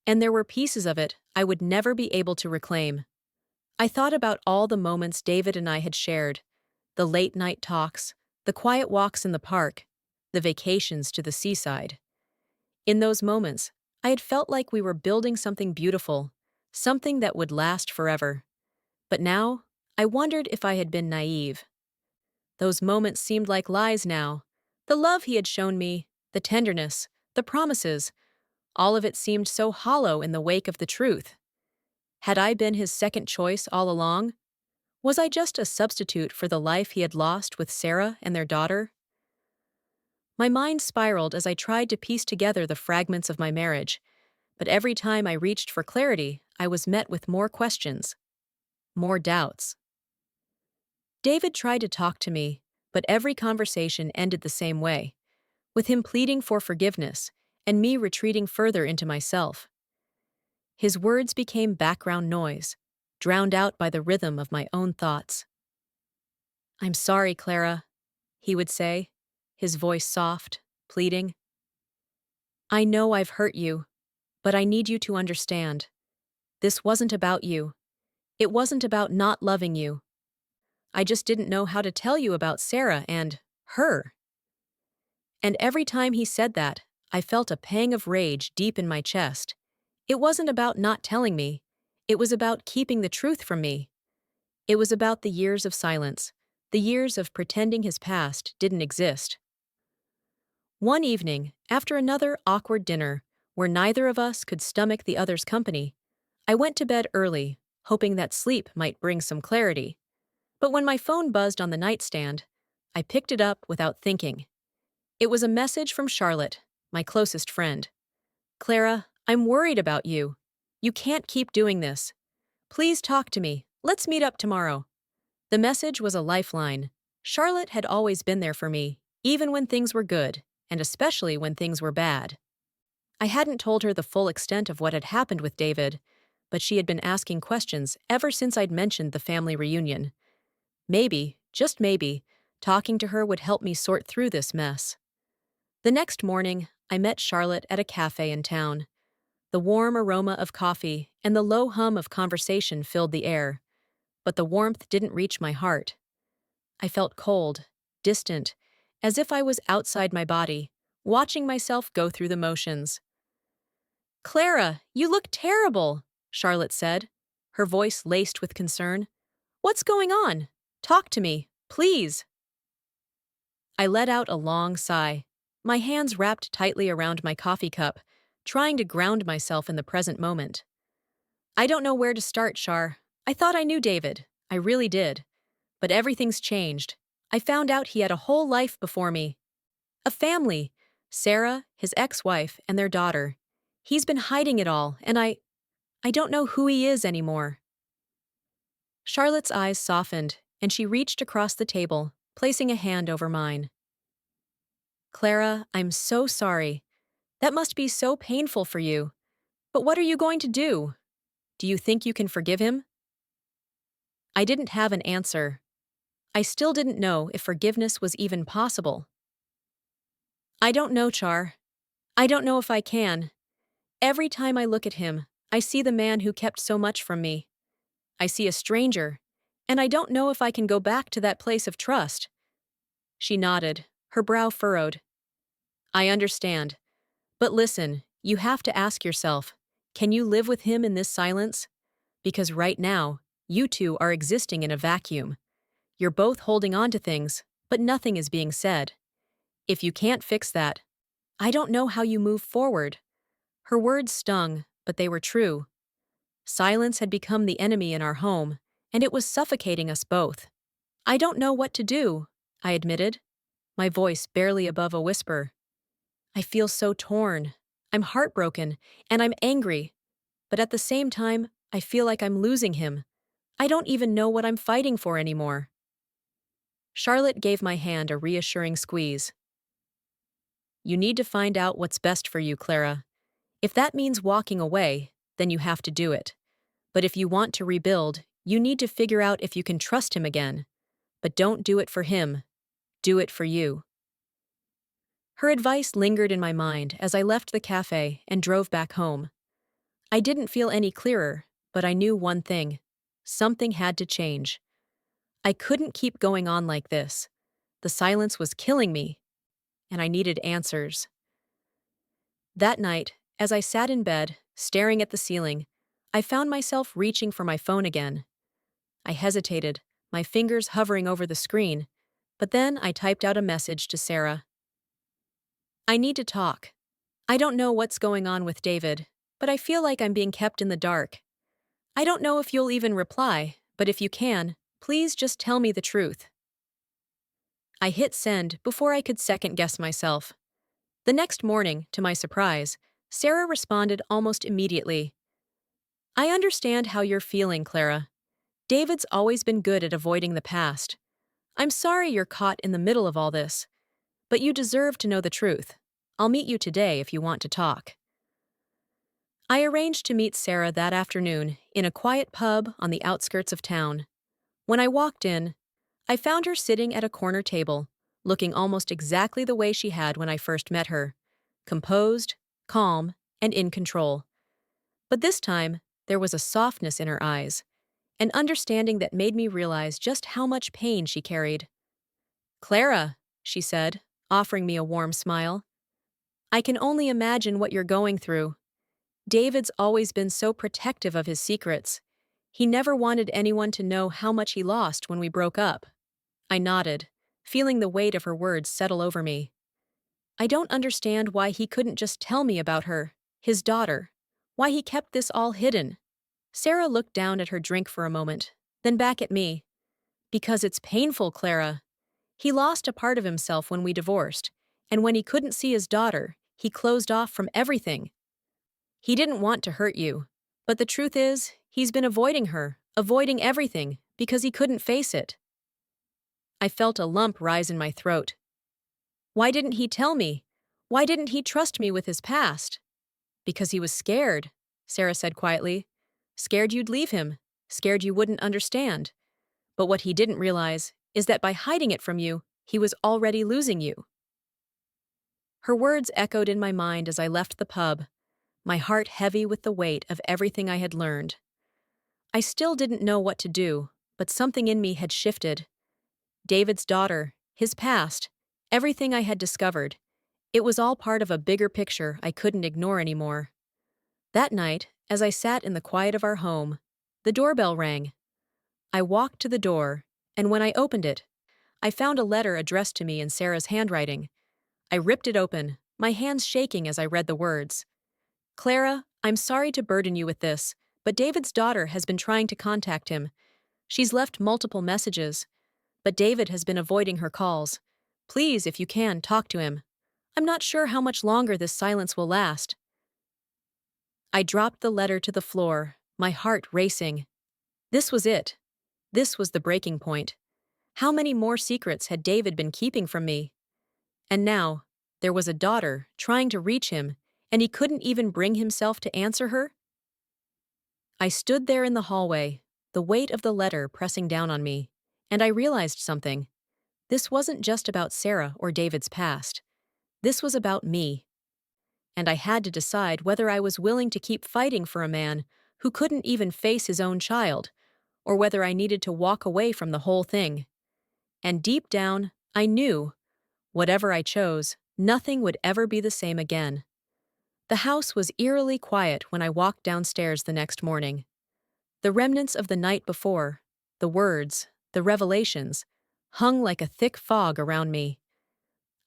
and there were pieces of it I would never be able to reclaim. I thought about all the moments David and I had shared, the late-night talks, the quiet walks in the park, the vacations to the seaside. In those moments, I had felt like we were building something beautiful, something that would last forever. But now, I wondered if I had been naive. Those moments seemed like lies now. The love he had shown me, the tenderness, the promises, all of it seemed so hollow in the wake of the truth. Had I been his second choice all along? Was I just a substitute for the life he had lost with Sarah and their daughter? My mind spiraled as I tried to piece together the fragments of my marriage, but every time I reached for clarity, I was met with more questions, more doubts. David tried to talk to me, but every conversation ended the same way, with him pleading for forgiveness and me retreating further into myself. His words became background noise, drowned out by the rhythm of my own thoughts. "I'm sorry, Clara," he would say, his voice soft, pleading. "I know I've hurt you, but I need you to understand. This wasn't about you. It wasn't about not loving you. I just didn't know how to tell you about Sarah and her." And every time he said that, I felt a pang of rage deep in my chest. It wasn't about not telling me. It was about keeping the truth from me. It was about the years of silence, the years of pretending his past didn't exist. One evening, after another awkward dinner, where neither of us could stomach the other's company, I went to bed early, hoping that sleep might bring some clarity. But when my phone buzzed on the nightstand, I picked it up without thinking. It was a message from Charlotte, my closest friend. "Clara, I'm worried about you. You can't keep doing this. Please talk to me. Let's meet up tomorrow." The message was a lifeline. Charlotte had always been there for me, even when things were good, and especially when things were bad. I hadn't told her the full extent of what had happened with David, but she had been asking questions ever since I'd mentioned the family reunion. Maybe, just maybe, talking to her would help me sort through this mess. The next morning, I met Charlotte at a cafe in town. The warm aroma of coffee and the low hum of conversation filled the air, but the warmth didn't reach my heart. I felt cold, distant, as if I was outside my body, watching myself go through the motions. "Clara, you look terrible," Charlotte said, her voice laced with concern. "What's going on? Talk to me, please." I let out a long sigh, my hands wrapped tightly around my coffee cup, trying to ground myself in the present moment. "I don't know where to start, Char. I thought I knew David. I really did. But everything's changed. I found out he had a whole life before me. A family. Sarah, his ex-wife, and their daughter. He's been hiding it all, and I don't know who he is anymore." Charlotte's eyes softened, and she reached across the table, placing a hand over mine. "Clara, I'm so sorry. That must be so painful for you. But what are you going to do? Do you think you can forgive him?" I didn't have an answer. I still didn't know if forgiveness was even possible. "I don't know, Char. I don't know if I can. Every time I look at him, I see the man who kept so much from me. I see a stranger, and I don't know if I can go back to that place of trust." She nodded, her brow furrowed. "I understand. But listen, you have to ask yourself, can you live with him in this silence? Because right now, you two are existing in a vacuum. You're both holding on to things, but nothing is being said. If you can't fix that, I don't know how you move forward." Her words stung, but they were true. Silence had become the enemy in our home, and it was suffocating us both. "I don't know what to do," I admitted, my voice barely above a whisper. "I feel so torn. I'm heartbroken, and I'm angry. But at the same time, I feel like I'm losing him. I don't even know what I'm fighting for anymore." Charlotte gave my hand a reassuring squeeze. "You need to find out what's best for you, Clara. If that means walking away, then you have to do it. But if you want to rebuild, you need to figure out if you can trust him again. But don't do it for him. Do it for you." Her advice lingered in my mind as I left the cafe and drove back home. I didn't feel any clearer, but I knew one thing. Something had to change. I couldn't keep going on like this. The silence was killing me, and I needed answers. That night, as I sat in bed, staring at the ceiling, I found myself reaching for my phone again. I hesitated, my fingers hovering over the screen, but then I typed out a message to Sarah. I need to talk. I don't know what's going on with David, but I feel like I'm being kept in the dark. I don't know if you'll even reply, but if you can, please just tell me the truth. I hit send before I could second guess myself. The next morning, to my surprise, Sarah responded almost immediately. I understand how you're feeling, Clara. David's always been good at avoiding the past. I'm sorry you're caught in the middle of all this, but you deserve to know the truth. I'll meet you today if you want to talk. I arranged to meet Sarah that afternoon in a quiet pub on the outskirts of town. When I walked in, I found her sitting at a corner table, looking almost exactly the way she had when I first met her, composed, calm, and in control. But this time, there was a softness in her eyes, an understanding that made me realize just how much pain she carried. Clara, she said, offering me a warm smile. I can only imagine what you're going through. David's always been so protective of his secrets. He never wanted anyone to know how much he lost when we broke up. I nodded, feeling the weight of her words settle over me. I don't understand why he couldn't just tell me about her, his daughter, why he kept this all hidden. Sarah looked down at her drink for a moment, then back at me. Because it's painful, Clara. He lost a part of himself when we divorced, and when he couldn't see his daughter, he closed off from everything. He didn't want to hurt you, but the truth is, he's been avoiding her, avoiding everything, because he couldn't face it. I felt a lump rise in my throat. Why didn't he tell me? Why didn't he trust me with his past? Because he was scared, Sarah said quietly. Scared you'd leave him, scared you wouldn't understand. But what he didn't realize is that by hiding it from you, he was already losing you. Her words echoed in my mind as I left the pub, my heart heavy with the weight of everything I had learned. I still didn't know what to do, but something in me had shifted. David's daughter, his past, everything I had discovered, it was all part of a bigger picture I couldn't ignore anymore. That night, as I sat in the quiet of our home, the doorbell rang. I walked to the door, and when I opened it, I found a letter addressed to me in Sarah's handwriting. I ripped it open, my hands shaking as I read the words. Clara, I'm sorry to burden you with this, but David's daughter has been trying to contact him. She's left multiple messages, but David has been avoiding her calls. Please, if you can, talk to him. I'm not sure how much longer this silence will last. I dropped the letter to the floor, my heart racing. This was it. This was the breaking point. How many more secrets had David been keeping from me? And now, there was a daughter trying to reach him, and he couldn't even bring himself to answer her? I stood there in the hallway, the weight of the letter pressing down on me, and I realized something. This wasn't just about Sarah or David's past. This was about me. And I had to decide whether I was willing to keep fighting for a man who couldn't even face his own child, or whether I needed to walk away from the whole thing. And deep down, I knew, whatever I chose, nothing would ever be the same again. The house was eerily quiet when I walked downstairs the next morning. The remnants of the night before, the words, the revelations, hung like a thick fog around me.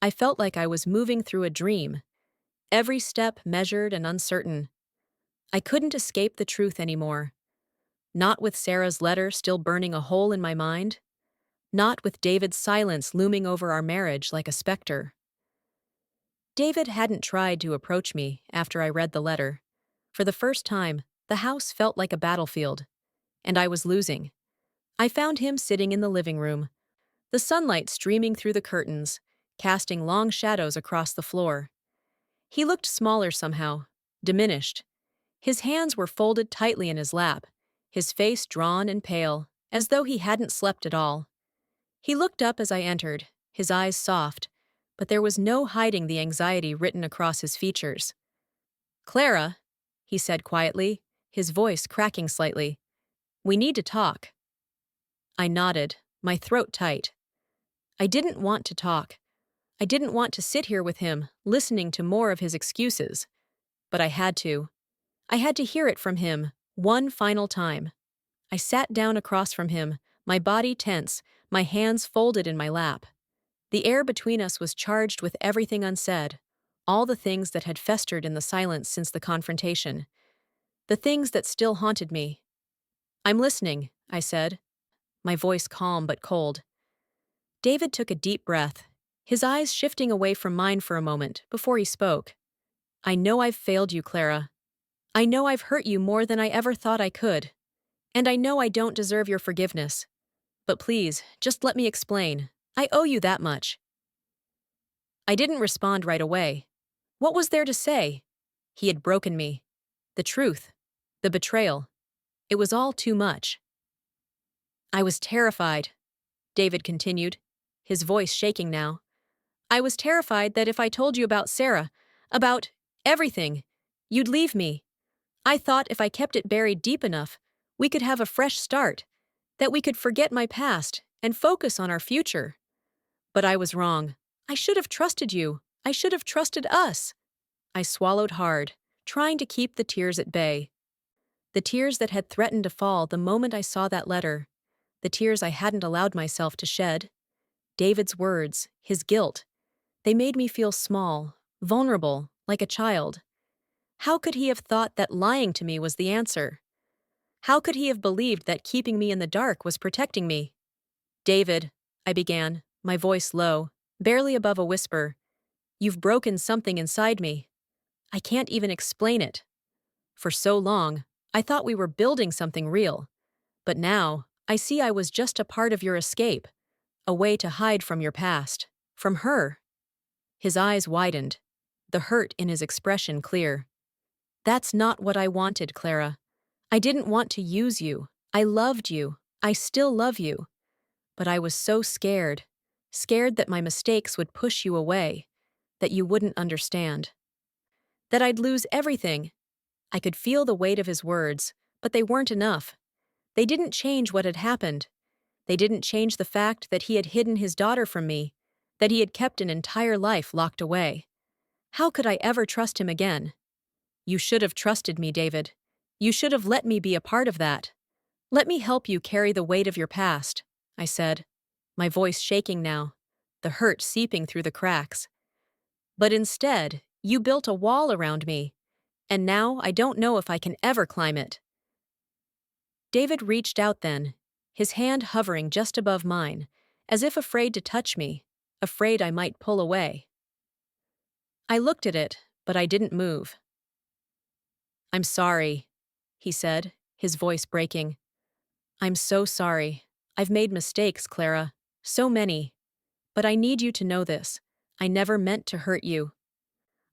I felt like I was moving through a dream, every step measured and uncertain. I couldn't escape the truth anymore. Not with Sarah's letter still burning a hole in my mind. Not with David's silence looming over our marriage like a specter. David hadn't tried to approach me after I read the letter. For the first time, the house felt like a battlefield, and I was losing. I found him sitting in the living room, the sunlight streaming through the curtains, casting long shadows across the floor. He looked smaller somehow, diminished. His hands were folded tightly in his lap, his face drawn and pale, as though he hadn't slept at all. He looked up as I entered, his eyes soft, but there was no hiding the anxiety written across his features. Clara, he said quietly, his voice cracking slightly. We need to talk. I nodded, my throat tight. I didn't want to talk. I didn't want to sit here with him, listening to more of his excuses. But I had to. I had to hear it from him, One final time. I sat down across from him, my body tense, my hands folded in my lap. The air between us was charged with everything unsaid, all the things that had festered in the silence since the confrontation, the things that still haunted me. "I'm listening," I said, my voice calm but cold. David took a deep breath, his eyes shifting away from mine for a moment before he spoke. "I know I've failed you, Clara. I know I've hurt you more than I ever thought I could. And I know I don't deserve your forgiveness. But please, just let me explain. I owe you that much." I didn't respond right away. What was there to say? He had broken me. The truth. The betrayal. It was all too much. "I was terrified," David continued, his voice shaking now. "I was terrified that if I told you about Sarah, about everything, you'd leave me. I thought if I kept it buried deep enough, we could have a fresh start, that we could forget my past and focus on our future. But I was wrong. I should have trusted you. I should have trusted us." I swallowed hard, trying to keep the tears at bay. The tears that had threatened to fall the moment I saw that letter. The tears I hadn't allowed myself to shed. David's words, his guilt, they made me feel small, vulnerable, like a child. How could he have thought that lying to me was the answer? How could he have believed that keeping me in the dark was protecting me? "David," I began, my voice low, barely above a whisper, "you've broken something inside me. I can't even explain it. For so long, I thought we were building something real. But now, I see I was just a part of your escape, a way to hide from your past, from her." His eyes widened, the hurt in his expression clear. "That's not what I wanted, Clara. I didn't want to use you. I loved you. I still love you. But I was so scared. Scared that my mistakes would push you away, that you wouldn't understand. That I'd lose everything." I could feel the weight of his words, but they weren't enough. They didn't change what had happened. They didn't change the fact that he had hidden his daughter from me, that he had kept an entire life locked away. How could I ever trust him again? "You should have trusted me, David. You should have let me be a part of that. Let me help you carry the weight of your past," I said, my voice shaking now, the hurt seeping through the cracks. "But instead, you built a wall around me, and now I don't know if I can ever climb it." David reached out then, his hand hovering just above mine, as if afraid to touch me, afraid I might pull away. I looked at it, but I didn't move. "I'm sorry," he said, his voice breaking. "I'm so sorry. I've made mistakes, Clara. So many. But I need you to know this. I never meant to hurt you.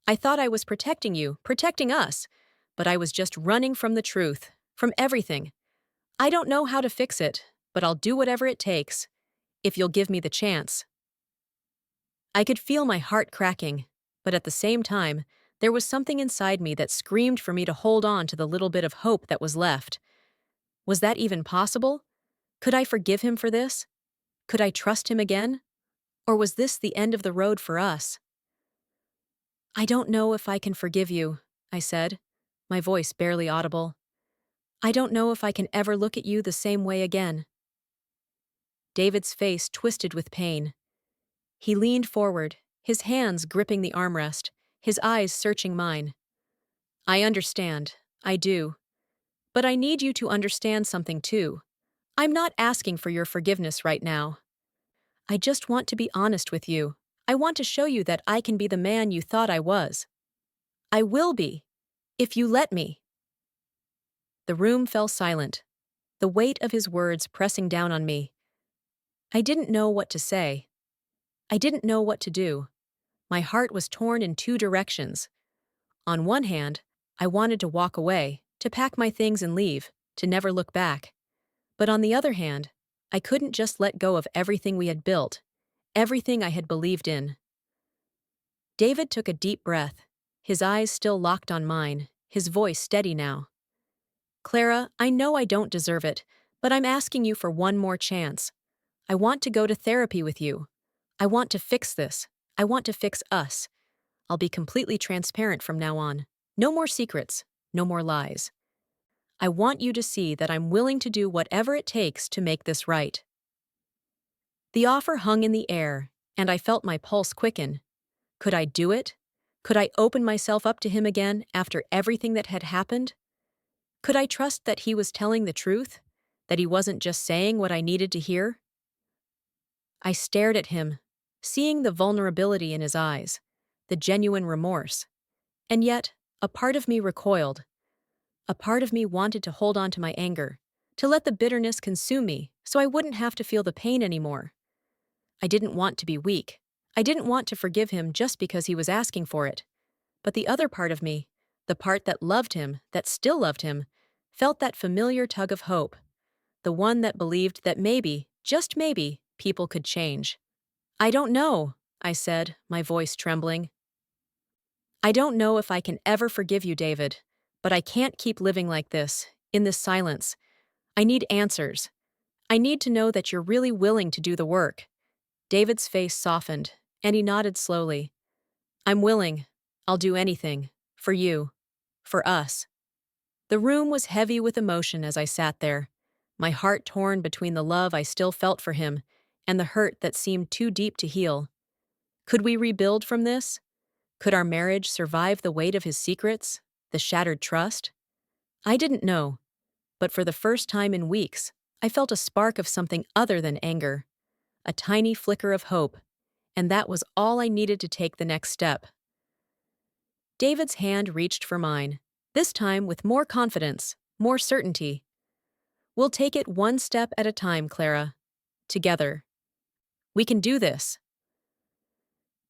I thought I was protecting you, protecting us, but I was just running from the truth, from everything. I don't know how to fix it, but I'll do whatever it takes, if you'll give me the chance." I could feel my heart cracking, but at the same time, there was something inside me that screamed for me to hold on to the little bit of hope that was left. Was that even possible? Could I forgive him for this? Could I trust him again? Or was this the end of the road for us? "I don't know if I can forgive you," I said, my voice barely audible. "I don't know if I can ever look at you the same way again." David's face twisted with pain. He leaned forward, his hands gripping the armrest, his eyes searching mine. "I understand. I do. But I need you to understand something too. I'm not asking for your forgiveness right now. I just want to be honest with you. I want to show you that I can be the man you thought I was. I will be, if you let me." The room fell silent, the weight of his words pressing down on me. I didn't know what to say. I didn't know what to do. My heart was torn in two directions. On one hand, I wanted to walk away, to pack my things and leave, to never look back. But on the other hand, I couldn't just let go of everything we had built, everything I had believed in. David took a deep breath, his eyes still locked on mine, his voice steady now. "Clara, I know I don't deserve it, but I'm asking you for one more chance. I want to go to therapy with you. I want to fix this. I want to fix us. I'll be completely transparent from now on. No more secrets, no more lies. I want you to see that I'm willing to do whatever it takes to make this right." The offer hung in the air, and I felt my pulse quicken. Could I do it? Could I open myself up to him again after everything that had happened? Could I trust that he was telling the truth? That he wasn't just saying what I needed to hear? I stared at him, seeing the vulnerability in his eyes, the genuine remorse. And yet, a part of me recoiled. A part of me wanted to hold on to my anger, to let the bitterness consume me so I wouldn't have to feel the pain anymore. I didn't want to be weak. I didn't want to forgive him just because he was asking for it. But the other part of me, the part that loved him, that still loved him, felt that familiar tug of hope, the one that believed that maybe, just maybe, people could change. "I don't know," I said, my voice trembling. "I don't know if I can ever forgive you, David, but I can't keep living like this, in this silence. I need answers. I need to know that you're really willing to do the work." David's face softened, and he nodded slowly. "I'm willing. I'll do anything. For you. For us." The room was heavy with emotion as I sat there, my heart torn between the love I still felt for him and the hurt that seemed too deep to heal. Could we rebuild from this? Could our marriage survive the weight of his secrets, the shattered trust? I didn't know, but for the first time in weeks, I felt a spark of something other than anger, a tiny flicker of hope, and that was all I needed to take the next step. David's hand reached for mine, this time with more confidence, more certainty. "We'll take it one step at a time, Clara. Together. We can do this."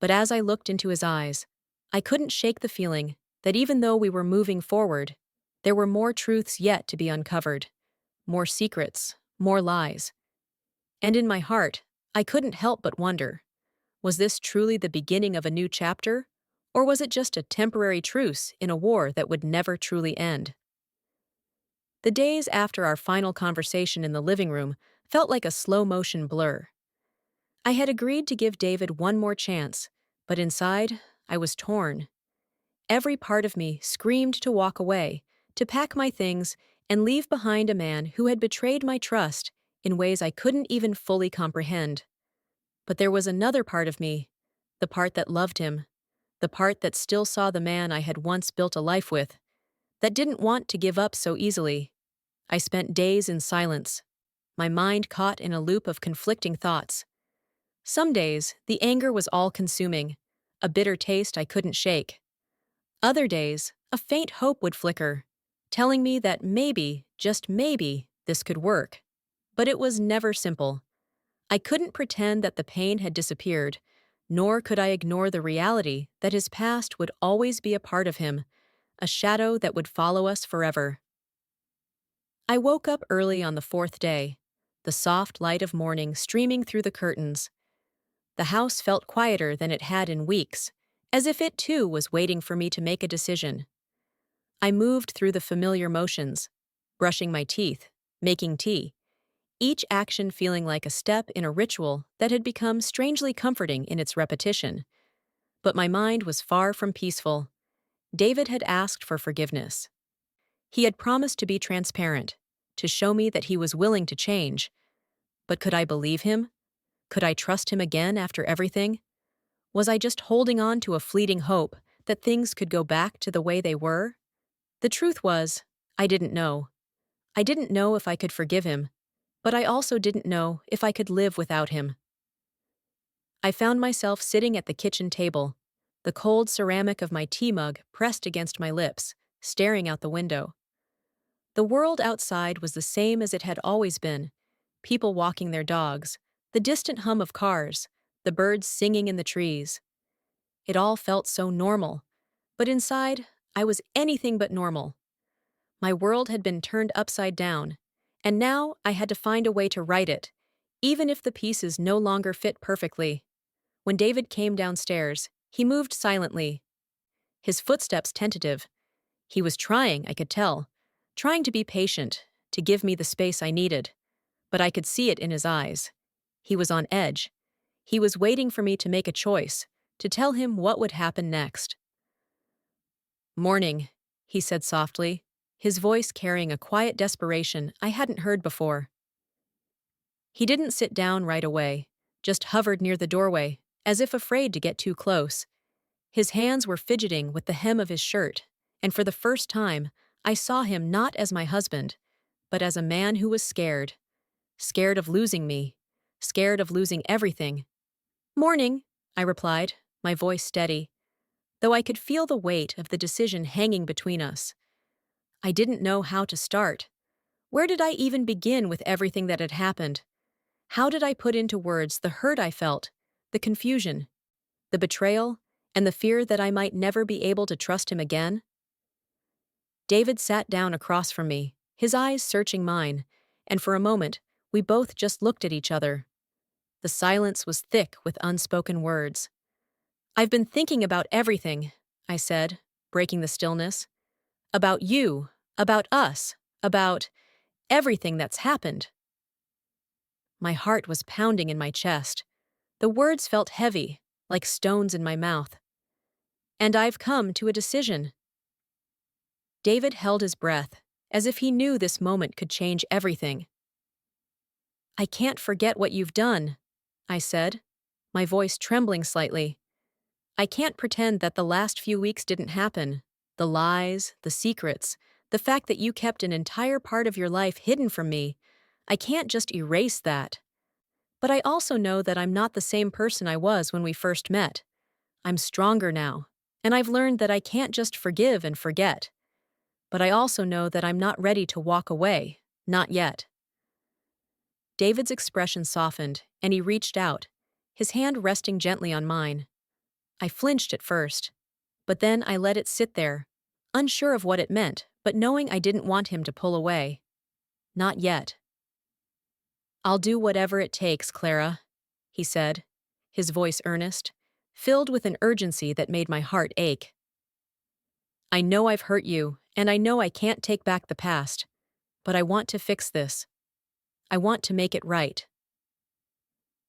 But as I looked into his eyes, I couldn't shake the feeling that even though we were moving forward, there were more truths yet to be uncovered, more secrets, more lies. And in my heart, I couldn't help but wonder, was this truly the beginning of a new chapter, or was it just a temporary truce in a war that would never truly end? The days after our final conversation in the living room felt like a slow-motion blur. I had agreed to give David one more chance, but inside, I was torn. Every part of me screamed to walk away, to pack my things, and leave behind a man who had betrayed my trust in ways I couldn't even fully comprehend. But there was another part of me, the part that loved him, the part that still saw the man I had once built a life with, that didn't want to give up so easily. I spent days in silence, my mind caught in a loop of conflicting thoughts. Some days, the anger was all-consuming, a bitter taste I couldn't shake. Other days, a faint hope would flicker, telling me that maybe, just maybe, this could work. But it was never simple. I couldn't pretend that the pain had disappeared, nor could I ignore the reality that his past would always be a part of him, a shadow that would follow us forever. I woke up early on the fourth day, the soft light of morning streaming through the curtains. The house felt quieter than it had in weeks, as if it too was waiting for me to make a decision. I moved through the familiar motions, brushing my teeth, making tea, each action feeling like a step in a ritual that had become strangely comforting in its repetition. But my mind was far from peaceful. David had asked for forgiveness. He had promised to be transparent, to show me that he was willing to change. But could I believe him? Could I trust him again after everything? Was I just holding on to a fleeting hope that things could go back to the way they were? The truth was, I didn't know. I didn't know if I could forgive him, but I also didn't know if I could live without him. I found myself sitting at the kitchen table, the cold ceramic of my tea mug pressed against my lips, staring out the window. The world outside was the same as it had always been, people walking their dogs, the distant hum of cars, the birds singing in the trees. It all felt so normal, but inside, I was anything but normal. My world had been turned upside down, and now I had to find a way to right it, even if the pieces no longer fit perfectly. When David came downstairs, he moved silently, his footsteps tentative. He was trying, I could tell, trying to be patient, to give me the space I needed. But I could see it in his eyes. He was on edge. He was waiting for me to make a choice, to tell him what would happen next. "Morning," he said softly, his voice carrying a quiet desperation I hadn't heard before. He didn't sit down right away, just hovered near the doorway, as if afraid to get too close. His hands were fidgeting with the hem of his shirt, and for the first time, I saw him not as my husband, but as a man who was scared. Scared of losing me. Scared of losing everything. "Morning," I replied, my voice steady, though I could feel the weight of the decision hanging between us. I didn't know how to start. Where did I even begin with everything that had happened? How did I put into words the hurt I felt, the confusion, the betrayal, and the fear that I might never be able to trust him again? David sat down across from me, his eyes searching mine, and for a moment, we both just looked at each other. The silence was thick with unspoken words. "I've been thinking about everything," I said, breaking the stillness. "About you, about us, about everything that's happened." My heart was pounding in my chest. The words felt heavy, like stones in my mouth. "And I've come to a decision." David held his breath, as if he knew this moment could change everything. "I can't forget what you've done," I said, my voice trembling slightly. "I can't pretend that the last few weeks didn't happen. The lies, the secrets, the fact that you kept an entire part of your life hidden from me. I can't just erase that. But I also know that I'm not the same person I was when we first met. I'm stronger now, and I've learned that I can't just forgive and forget. But I also know that I'm not ready to walk away, not yet." David's expression softened, and he reached out, his hand resting gently on mine. I flinched at first, but then I let it sit there, unsure of what it meant, but knowing I didn't want him to pull away. "Not yet." "I'll do whatever it takes, Clara," he said, his voice earnest, filled with an urgency that made my heart ache. "I know I've hurt you, and I know I can't take back the past, but I want to fix this. I want to make it right."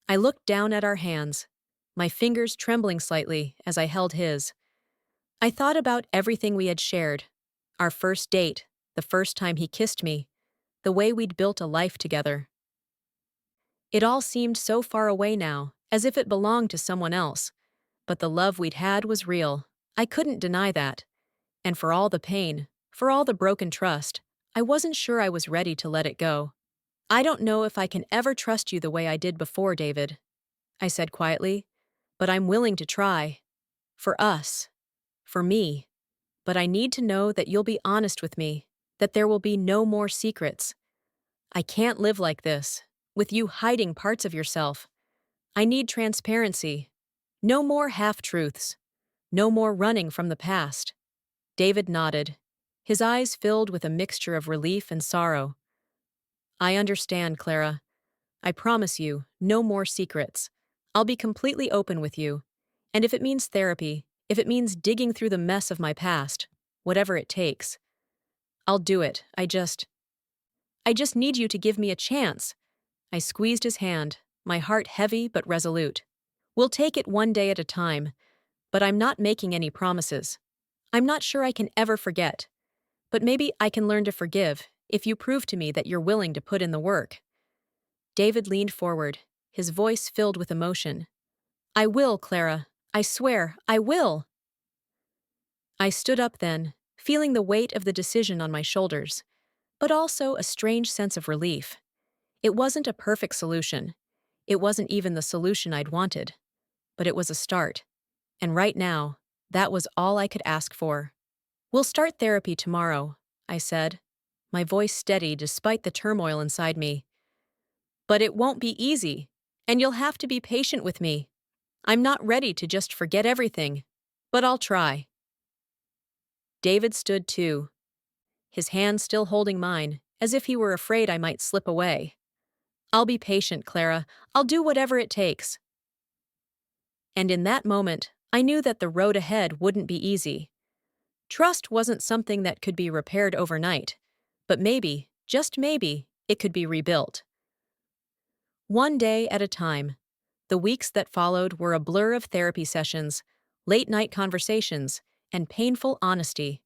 I looked down at our hands, my fingers trembling slightly as I held his. I thought about everything we had shared, our first date, the first time he kissed me, the way we'd built a life together. It all seemed so far away now, as if it belonged to someone else, but the love we'd had was real. I couldn't deny that. And for all the pain, for all the broken trust, I wasn't sure I was ready to let it go. "I don't know if I can ever trust you the way I did before, David," I said quietly, "but I'm willing to try. For us. For me. But I need to know that you'll be honest with me, that there will be no more secrets. I can't live like this, with you hiding parts of yourself. I need transparency. No more half-truths. No more running from the past." David nodded, his eyes filled with a mixture of relief and sorrow. "I understand, Clara. I promise you, no more secrets. I'll be completely open with you. And if it means therapy, if it means digging through the mess of my past, whatever it takes, I'll do it. I just need you to give me a chance." I squeezed his hand, my heart heavy but resolute. "We'll take it one day at a time, but I'm not making any promises. I'm not sure I can ever forget, but maybe I can learn to forgive if you prove to me that you're willing to put in the work." David leaned forward, his voice filled with emotion. "I will, Clara. I swear, I will." I stood up then, feeling the weight of the decision on my shoulders, but also a strange sense of relief. It wasn't a perfect solution. It wasn't even the solution I'd wanted. But it was a start. And right now, that was all I could ask for. "We'll start therapy tomorrow," I said, my voice steady despite the turmoil inside me. "But it won't be easy, and you'll have to be patient with me. I'm not ready to just forget everything, but I'll try." David stood too, his hand still holding mine, as if he were afraid I might slip away. "I'll be patient, Clara. I'll do whatever it takes." And in that moment, I knew that the road ahead wouldn't be easy. Trust wasn't something that could be repaired overnight, but maybe, just maybe, it could be rebuilt. One day at a time. The weeks that followed were a blur of therapy sessions, late-night conversations, and painful honesty.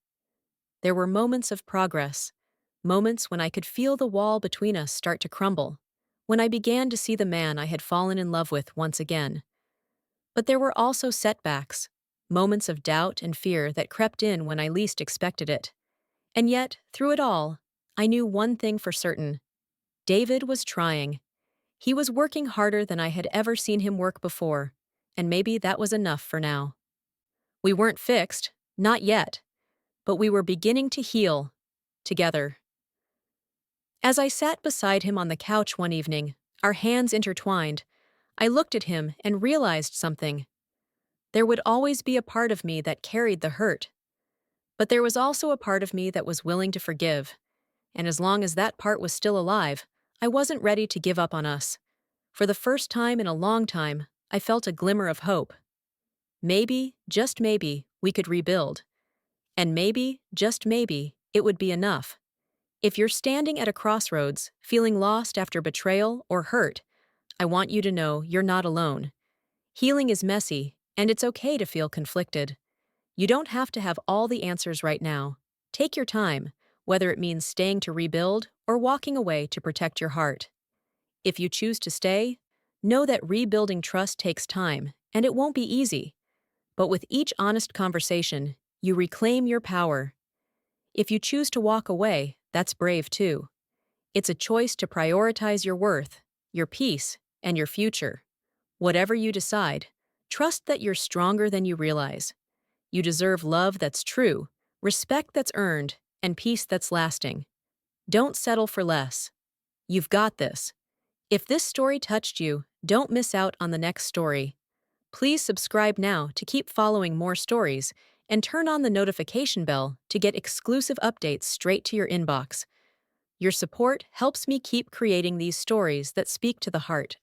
There were moments of progress, moments when I could feel the wall between us start to crumble, when I began to see the man I had fallen in love with once again. But there were also setbacks, moments of doubt and fear that crept in when I least expected it. And yet, through it all, I knew one thing for certain. David was trying. He was working harder than I had ever seen him work before, and maybe that was enough for now. We weren't fixed, not yet, but we were beginning to heal, together. As I sat beside him on the couch one evening, our hands intertwined, I looked at him and realized something. There would always be a part of me that carried the hurt, but there was also a part of me that was willing to forgive, and as long as that part was still alive, I wasn't ready to give up on us. For the first time in a long time, I felt a glimmer of hope. Maybe, just maybe, we could rebuild. And maybe, just maybe, it would be enough. If you're standing at a crossroads, feeling lost after betrayal or hurt, I want you to know you're not alone. Healing is messy, and it's okay to feel conflicted. You don't have to have all the answers right now. Take your time, whether it means staying to rebuild or walking away to protect your heart. If you choose to stay, know that rebuilding trust takes time, and it won't be easy. But with each honest conversation, you reclaim your power. If you choose to walk away, that's brave too. It's a choice to prioritize your worth, your peace, and your future. Whatever you decide, trust that you're stronger than you realize. You deserve love that's true, respect that's earned, and peace that's lasting. Don't settle for less. You've got this. If this story touched you, don't miss out on the next story. Please subscribe now to keep following more stories and turn on the notification bell to get exclusive updates straight to your inbox. Your support helps me keep creating these stories that speak to the heart.